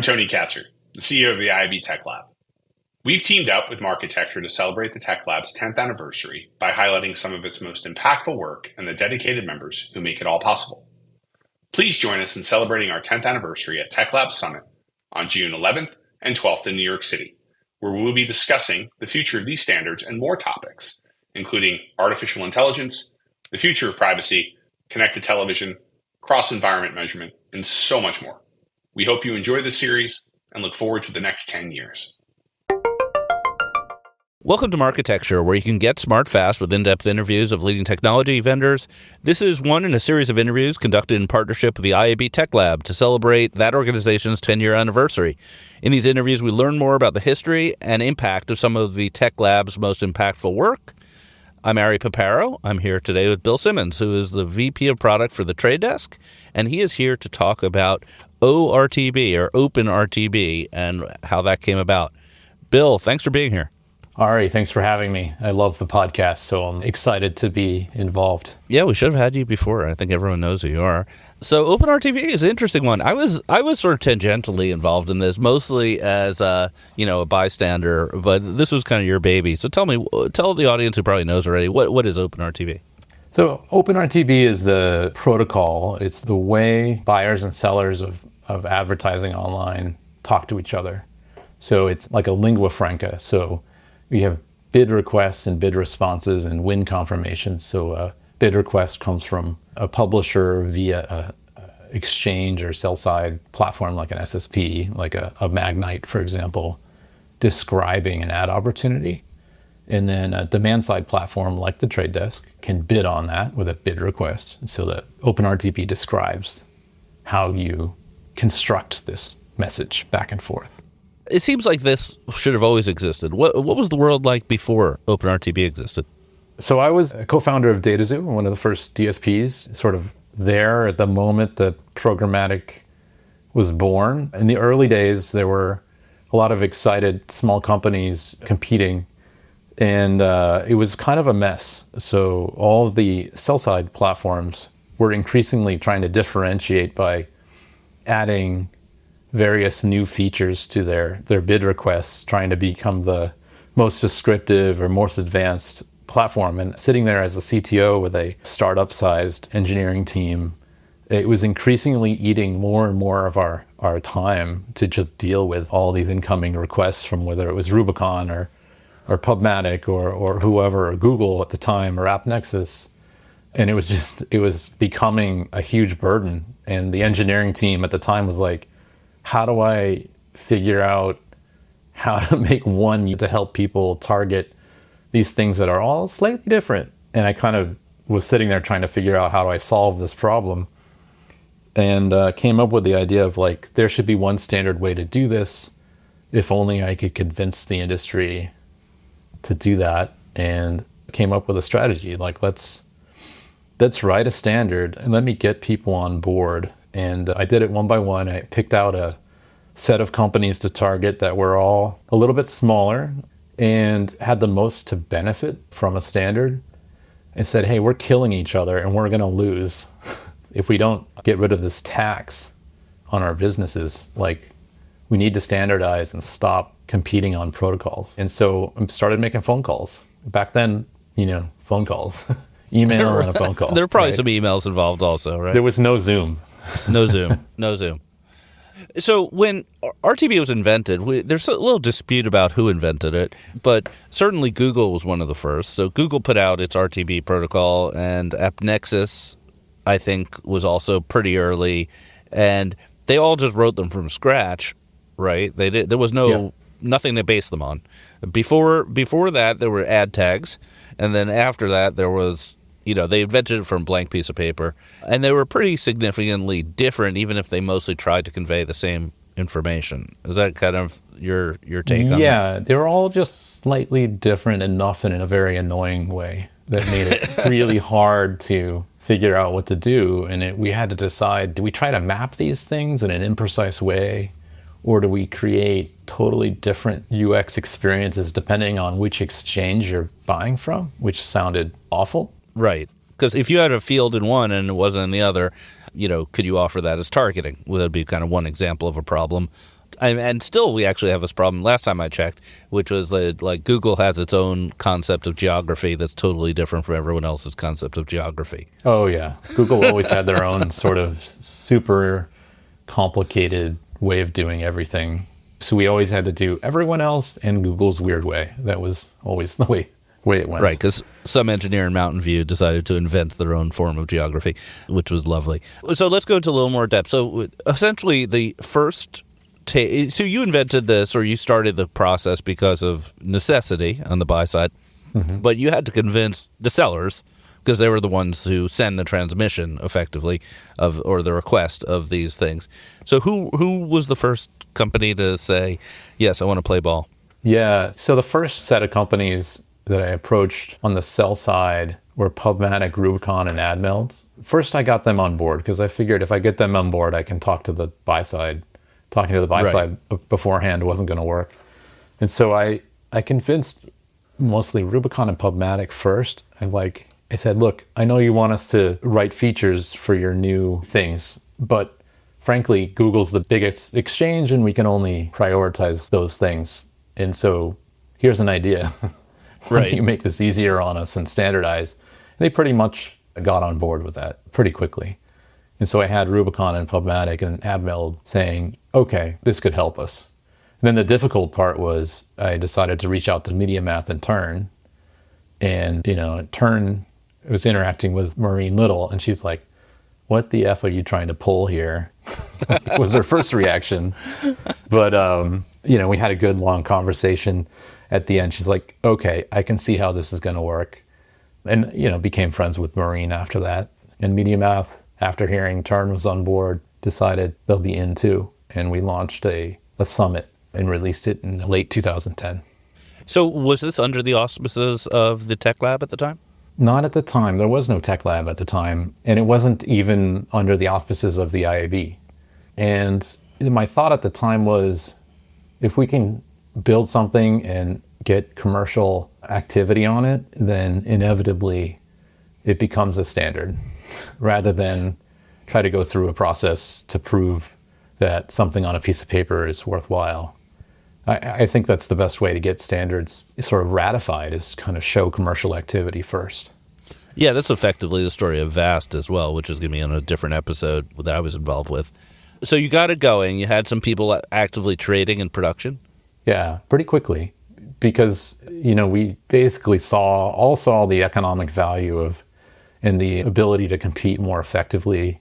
I'm Tony Katzer, the CEO of the IAB Tech Lab. We've teamed up with Marketecture to celebrate the Tech Lab's 10th anniversary by highlighting some of its most impactful work and the dedicated members who make it all possible. Please join us in celebrating our 10th anniversary at Tech Lab Summit on June 11th and 12th in New York City, where we will be discussing the future of these standards and more topics, including artificial intelligence, the future of privacy, connected television, cross-environment measurement, and so much more. We hope you enjoy this series and look forward to the next 10 years. Welcome to Marketecture, where you can get smart fast with in-depth interviews of leading technology vendors. This is one in a series of interviews conducted in partnership with the IAB Tech Lab to celebrate that organization's 10-year anniversary. In these interviews, we learn more about the history and impact of some of the Tech Lab's most impactful work. I'm Ari Paparo. I'm here today with Bill Simmons, who is the VP of Product for the Trade Desk, and he is here to talk about ORTB, or openRTB, and how that came about. Bill, thanks for being here. Ari, thanks for having me. I love the podcast, so I'm excited to be involved. Yeah, we should have had you before. I think everyone knows who you are. So OpenRTB is an interesting one. I was sort of tangentially involved in this, mostly as a bystander, but this was kind of your baby. So tell the audience who probably knows already, what is OpenRTB? So OpenRTB is the protocol. It's the way buyers and sellers of advertising online talk to each other. So it's like a lingua franca. So we have bid requests and bid responses and win confirmations. So a bid request comes from a publisher via a exchange or sell-side platform like an SSP, like a Magnite, for example, describing an ad opportunity. And then a demand-side platform like the Trade Desk can bid on that with a bid request. And so the OpenRTB describes how you construct this message back and forth. It seems like this should have always existed. What was the world like before OpenRTB existed? So I was a co-founder of DataZoo, one of the first DSPs, sort of there at the moment that programmatic was born. In the early days, there were a lot of excited small companies competing, and it was kind of a mess. So all of the sell-side platforms were increasingly trying to differentiate by adding various new features to their bid requests, trying to become the most descriptive or most advanced platform. And sitting there as a CTO with a startup-sized engineering team, it was increasingly eating more and more of our time to just deal with all these incoming requests from whether it was Rubicon or PubMatic or whoever, or Google at the time, or AppNexus. And it was becoming a huge burden. And the engineering team at the time was like, how do I figure out how to make one to help people target these things that are all slightly different? And I kind of was sitting there trying to figure out how do I solve this problem, and came up with the idea of like, there should be one standard way to do this. If only I could convince the industry to do that, and came up with a strategy like, let's write a standard and let me get people on board. And I did it one by one. I picked out a set of companies to target that were all a little bit smaller and had the most to benefit from a standard, and said, hey, we're killing each other and we're going to lose if we don't get rid of this tax on our businesses. Like, we need to standardize and stop competing on protocols. And so I started making phone calls. Back then, phone calls, email and a phone call. There were probably some emails involved also, right? There was no Zoom. No Zoom. So when RTB was invented, there's a little dispute about who invented it, but certainly Google was one of the first. So Google put out its RTB protocol, and AppNexus, I think, was also pretty early, and they all just wrote them from scratch, right? There was nothing to base them on. Before that, there were ad tags, and then after that, there was, they invented it from a blank piece of paper, and they were pretty significantly different, even if they mostly tried to convey the same information. Is that kind of your take on that? Yeah, they were all just slightly different enough and in a very annoying way that made it really hard to figure out what to do. And we had to decide, do we try to map these things in an imprecise way, or do we create totally different UX experiences depending on which exchange you're buying from, which sounded awful. Right. Because if you had a field in one and it wasn't in the other, could you offer that as targeting? Well, that would be kind of one example of a problem. And still, we actually have this problem. Last time I checked, which was that like Google has its own concept of geography that's totally different from everyone else's concept of geography. Oh yeah, Google always had their own sort of super complicated way of doing everything. So we always had to do everyone else in Google's weird way. That was always the way it went. Right, because some engineer in Mountain View decided to invent their own form of geography, which was lovely. So let's go into a little more depth. So essentially, the first so you invented this, or you started the process because of necessity on the buy side, but you had to convince the sellers, because they were the ones who send the transmission effectively or the request of these things. So who was the first company to say, yes, I want to play ball? Yeah, so the first set of companies that I approached on the sell side were Pubmatic, Rubicon, and AdMeld. First, I got them on board because I figured if I get them on board, I can talk to the buy side. Talking to the buy side beforehand wasn't going to work. And so I convinced mostly Rubicon and Pubmatic first. I said, look, I know you want us to write features for your new things, but frankly, Google's the biggest exchange and we can only prioritize those things. And so here's an idea. Why don't you make this easier on us and standardize? They pretty much got on board with that pretty quickly. And so I had Rubicon and Pubmatic and AdMeld saying, okay, this could help us. And then the difficult part was I decided to reach out to MediaMath and Turn. And, Turn was interacting with Maureen Little, and she's like, what the F are you trying to pull here? Was her first reaction. But, we had a good long conversation at the end. She's like, okay, I can see how this is going to work. And, became friends with Maureen after that. And MediaMath, after hearing Turn was on board, decided they'll be in too. And we launched a summit and released it in late 2010. So was this under the auspices of the Tech Lab at the time? Not at the time. There was no Tech Lab at the time. And it wasn't even under the auspices of the IAB. And my thought at the time was, if we can build something and get commercial activity on it, then inevitably it becomes a standard, rather than try to go through a process to prove that something on a piece of paper is worthwhile. I think that's the best way to get standards sort of ratified, is kind of show commercial activity first. Yeah, that's effectively the story of VAST as well, which is going to be on a different episode that I was involved with. So you got it going. You had some people actively trading in production? Yeah, pretty quickly, because, we basically saw the economic value of and the ability to compete more effectively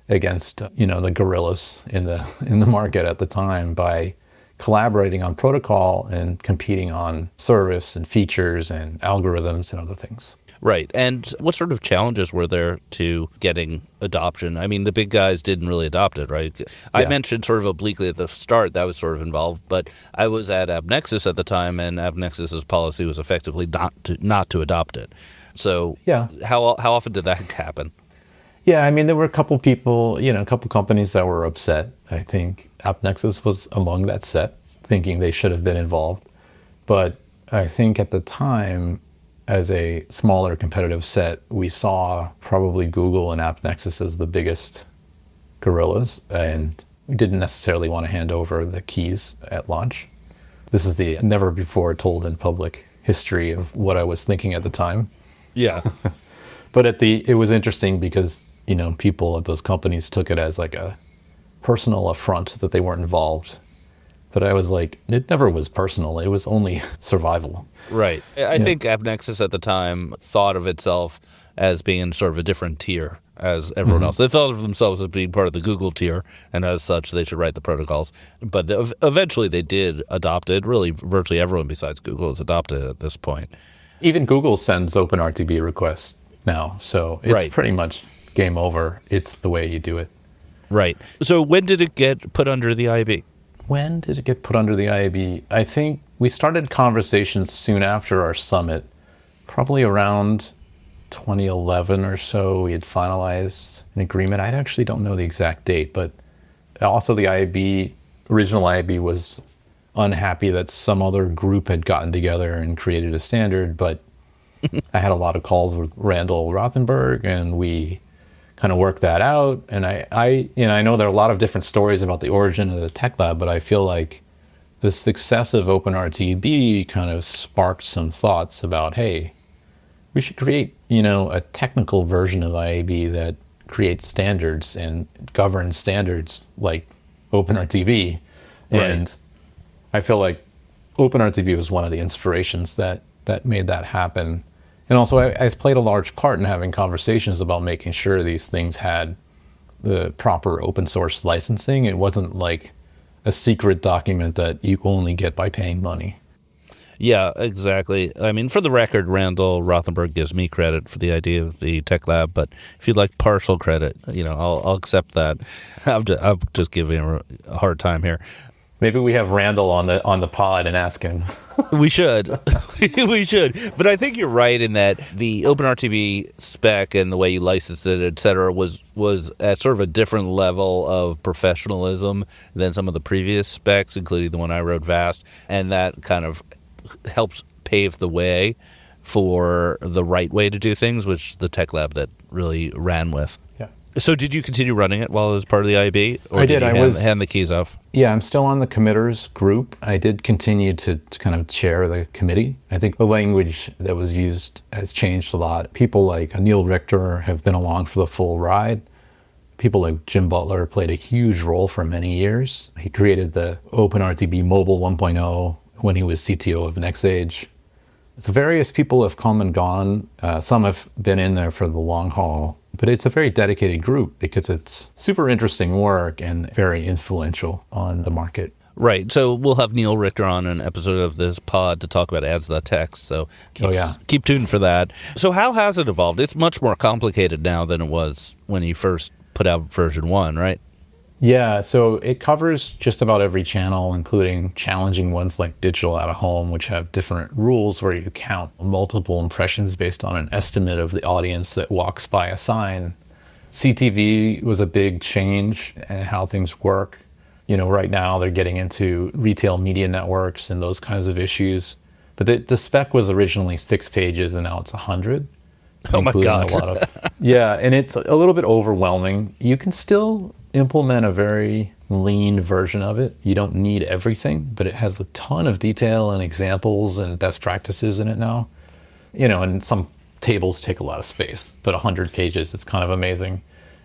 against, the gorillas in the market at the time by collaborating on protocol and competing on service and features and algorithms and other things. Right. And what sort of challenges were there to getting adoption? I mean, the big guys didn't really adopt it, right? I mentioned sort of obliquely at the start that was sort of involved, but I was at AppNexus at the time, and AppNexus's policy was effectively not to adopt it. So how often did that happen? Yeah, I mean, there were a couple people, a couple companies that were upset. I think AppNexus was among that set, thinking they should have been involved. But I think at the time, as a smaller competitive set, we saw probably Google and AppNexus as the biggest gorillas, and we didn't necessarily want to hand over the keys at launch. This is the never before told in public history of what I was thinking at the time. Yeah. But it was interesting because, people at those companies took it as like a personal affront that they weren't involved. But I was like, it never was personal. It was only survival. Right. I think AppNexus at the time thought of itself as being sort of a different tier as everyone else. They thought of themselves as being part of the Google tier, and as such, they should write the protocols. But eventually they did adopt it. Really, virtually everyone besides Google has adopted it at this point. Even Google sends openRTB requests now, so it's pretty much game over. It's the way you do it. Right. So when did it get put under the IAB? When did it get put under the IAB? I think we started conversations soon after our summit, probably around 2011 or so. We had finalized an agreement. I actually don't know the exact date, but also the IAB, original IAB, was unhappy that some other group had gotten together and created a standard, but I had a lot of calls with Randall Rothenberg, and we kind of work that out. And I know there are a lot of different stories about the origin of the tech lab, but I feel like the success of openRTB kind of sparked some thoughts about, hey, we should create, a technical version of IAB that creates standards and governs standards like openRTB. Right. And I feel like openRTB was one of the inspirations that made that happen. And also I played a large part in having conversations about making sure these things had the proper open source licensing. It wasn't like a secret document that you only get by paying money. Yeah, exactly. I mean, for the record, Randall Rothenberg gives me credit for the idea of the tech lab, but if you'd like partial credit, I'll accept that. I'll just give him a hard time here. Maybe we have Randall on the pod and ask him. We should. We should. But I think you're right in that the OpenRTB spec and the way you licensed it, et cetera, was at sort of a different level of professionalism than some of the previous specs, including the one I wrote, Vast. And that kind of helps pave the way for the right way to do things, which the tech lab that really ran with. Yeah. So did you continue running it while it was part of the IAB? Or I did. You hand the keys off? Yeah, I'm still on the committers group. I did continue to kind of chair the committee. I think the language that was used has changed a lot. People like Neil Richter have been along for the full ride. People like Jim Butler played a huge role for many years. He created the OpenRTB Mobile 1.0 when he was CTO of NextAge. So various people have come and gone. Some have been in there for the long haul. But it's a very dedicated group because it's super interesting work and very influential on the market. Right. So we'll have Neil Richter on an episode of this pod to talk about ads.txt. So keep tuned for that. So how has it evolved? It's much more complicated now than it was when you first put out version 1, right? Yeah, so it covers just about every channel, including challenging ones like digital out of home, which have different rules where you count multiple impressions based on an estimate of the audience that walks by a sign. CTV was a big change in how things work. Right now they're getting into retail media networks and those kinds of issues. But the spec was originally 6 pages and now it's 100. Oh my God. Yeah, and it's a little bit overwhelming. You can still implement a very lean version of it. You don't need everything, but it has a ton of detail and examples and best practices in it now. And some tables take a lot of space, but 100 pages, it's kind of amazing.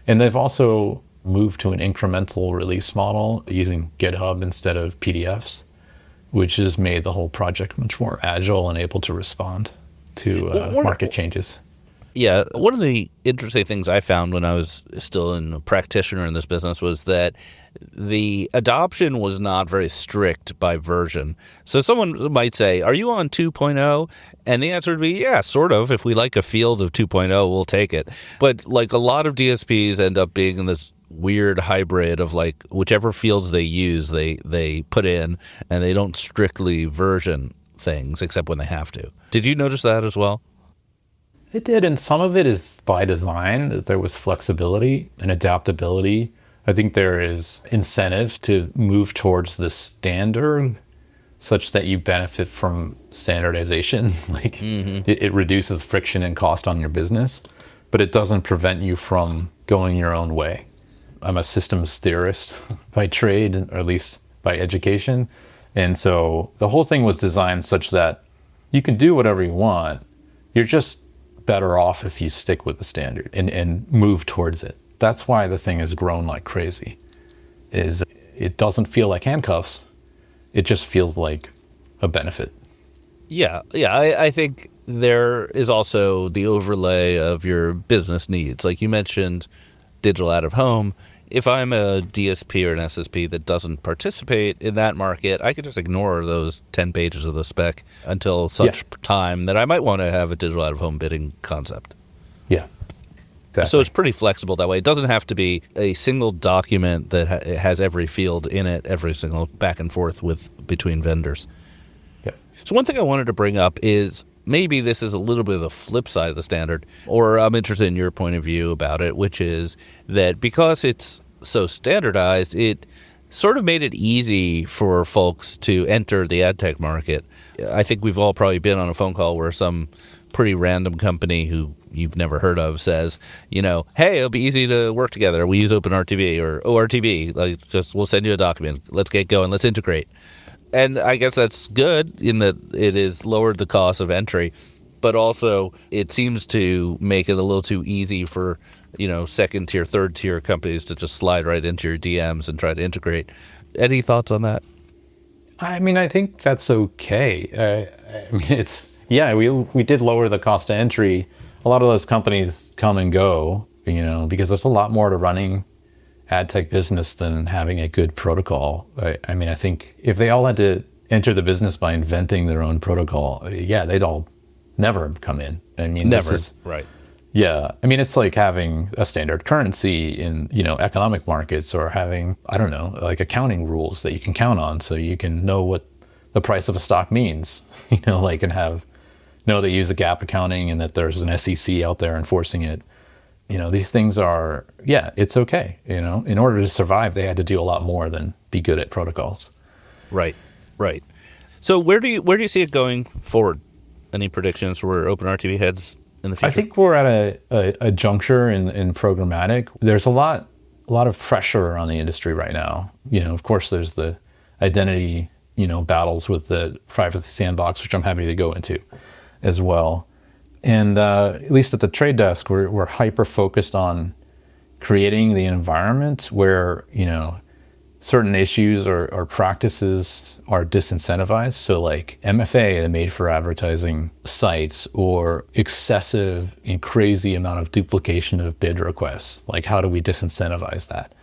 And they've also moved to an incremental release model using GitHub instead of PDFs, which has made the whole project much more agile and able to respond to market changes. Yeah, one of the interesting things I found when I was still a practitioner in this business was that the adoption was not very strict by version. So someone might say, are you on 2.0? And the answer would be, yeah, sort of. If we like a field of 2.0, we'll take it. But like a lot of DSPs end up being in this weird hybrid of like whichever fields they use, they put in, and they don't strictly version things except when they have to. Did you notice that as well? It did, and some of it is by design, that there was flexibility and adaptability. I think there is incentive to move towards the standard such that you benefit from standardization. It reduces friction and cost on your business, but it doesn't prevent you from going your own way. I'm a systems theorist by trade, or at least by education. And so the whole thing was designed such that you can do whatever you want. You're just better off if you stick with the standard and move towards it. That's why the thing has grown like crazy. It doesn't feel like handcuffs. It just feels like a benefit. Yeah. I think there is also the overlay of your business needs. Like you mentioned, digital out of home. If I'm a DSP or an SSP that doesn't participate in that market, I could just ignore those 10 pages of the spec until such time that I might want to have a digital out-of-home bidding concept. Yeah, exactly. So it's pretty flexible that way. It doesn't have to be a single document that has every field in it, every single back and forth between vendors. Yeah. So one thing I wanted to bring up is maybe this is a little bit of the flip side of the standard, or I'm interested in your point of view about it, which is that because it's so standardized, it sort of made it easy for folks to enter the ad tech market. I think we've all probably been on a phone call where some pretty random company who you've never heard of says, hey, it'll be easy to work together. We use openRTB or ORTB. We'll send you a document. Let's get going. Let's integrate. And I guess that's good in that it has lowered the cost of entry, but also it seems to make it a little too easy for, second tier, third tier companies to just slide right into your DMs and try to integrate. Any thoughts on that? I mean, I think that's okay. We did lower the cost of entry. A lot of those companies come and go, because there's a lot more to running ad tech business than having a good protocol. I think if they all had to enter the business by inventing their own protocol, they'd all never come in. Never, right. Yeah. It's like having a standard currency in, economic markets, or having, like accounting rules that you can count on so you can know what the price of a stock means, and know they use the GAAP accounting and that there's an SEC out there enforcing it. These things are, it's okay. In order to survive, they had to do a lot more than be good at protocols. Right. So where do you see it going forward? Any predictions for where openRTB heads in the future? I think we're at a juncture in programmatic. There's a lot of pressure on the industry right now. Of course, there's the identity, battles with the privacy sandbox, which I'm happy to go into as well. And at least at the trade desk, we're hyper focused on creating the environment where, certain issues or practices are disincentivized. So like MFA, the made for advertising sites, or excessive and crazy amount of duplication of bid requests. Like, how do we disincentivize that?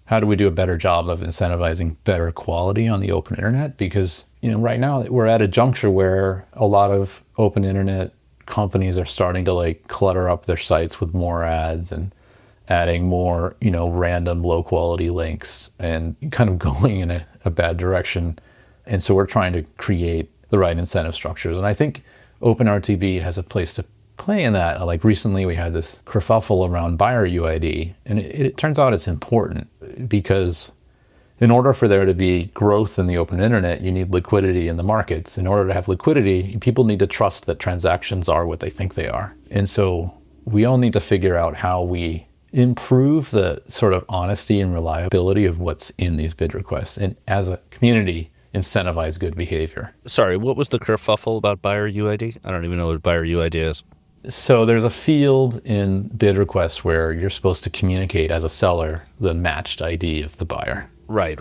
How do we do a better job of incentivizing better quality on the open internet? Because, right now we're at a juncture where a lot of open internet companies are starting to clutter up their sites with more ads and adding more, random low quality links, and kind of going in a bad direction. And so we're trying to create the right incentive structures. And I think openRTB has a place to play in that. Like recently we had this kerfuffle around buyer UID, and it turns out it's important, because in order for there to be growth in the open internet, you need liquidity in the markets. In order to have liquidity, people need to trust that transactions are what they think they are. And so we all need to figure out how we improve the sort of honesty and reliability of what's in these bid requests, and as a community, incentivize good behavior. Sorry, what was the kerfuffle about buyer UID? I don't even know what buyer UID is. So there's a field in bid requests where you're supposed to communicate as a seller the matched ID of the buyer. Right.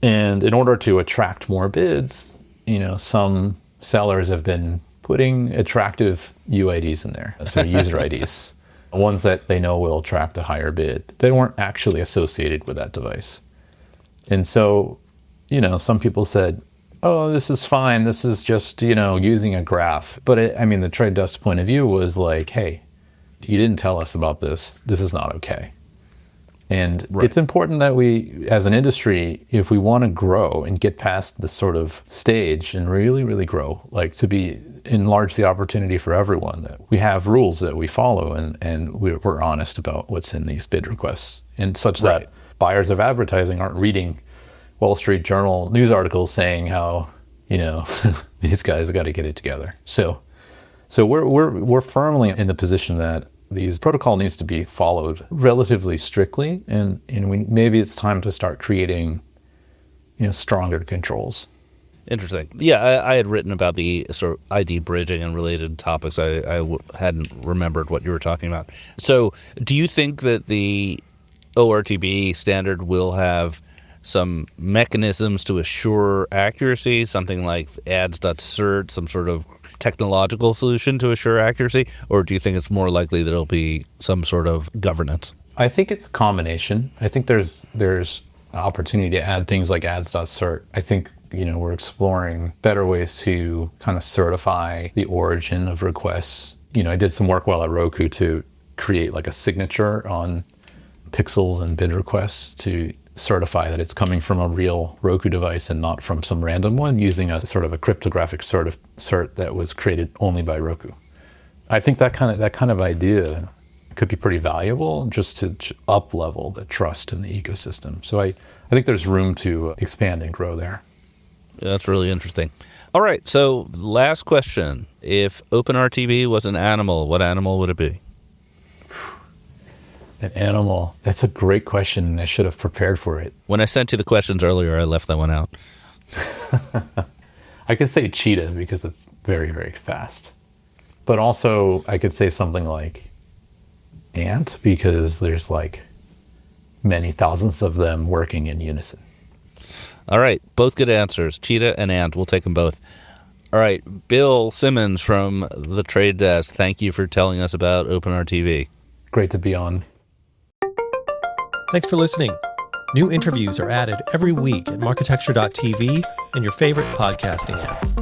And in order to attract more bids, some sellers have been putting attractive UIDs in there, so user IDs. Ones that they know will attract a higher bid. They weren't actually associated with that device. And so, some people said, oh, this is fine. This is just, using a graph. But the trade desk point of view was like, hey, you didn't tell us about this. This is not okay. And It's important that we, as an industry, if we want to grow and get past this sort of stage and really, really grow, to enlarge the opportunity for everyone, that we have rules that we follow, and we're honest about what's in these bid requests, and such that buyers of advertising aren't reading Wall Street Journal news articles saying how, these guys have got to get it together. So we're firmly in the position that these protocol needs to be followed relatively strictly, and maybe it's time to start creating, stronger controls. Interesting. Yeah, I had written about the sort of ID bridging and related topics. I hadn't remembered what you were talking about. So do you think that the ORTB standard will have some mechanisms to assure accuracy, something like ads.cert, some sort of technological solution to assure accuracy? Or do you think it's more likely that it'll be some sort of governance? I think it's a combination. I think there's an opportunity to add things like ads.cert. I think we're exploring better ways to kind of certify the origin of requests. I did some work while at Roku to create a signature on pixels and bid requests to certify that it's coming from a real Roku device and not from some random one, using a sort of a cryptographic cert that was created only by Roku. I think that kind of idea could be pretty valuable just to up level the trust in the ecosystem. So I think there's room to expand and grow there. That's really interesting. All right, so last question. If openRTB was an animal, what animal would it be? An animal. That's a great question. I should have prepared for it. When I sent you the questions earlier, I left that one out. I could say cheetah because it's very, very fast. But also I could say something like ant because there's like many thousands of them working in unison. All right, both good answers. Cheetah and ant, we'll take them both. All right, Bill Simmons from the Trade Desk, thank you for telling us about openRTB. Great to be on. Thanks for listening. New interviews are added every week at marketecture.tv and your favorite podcasting app.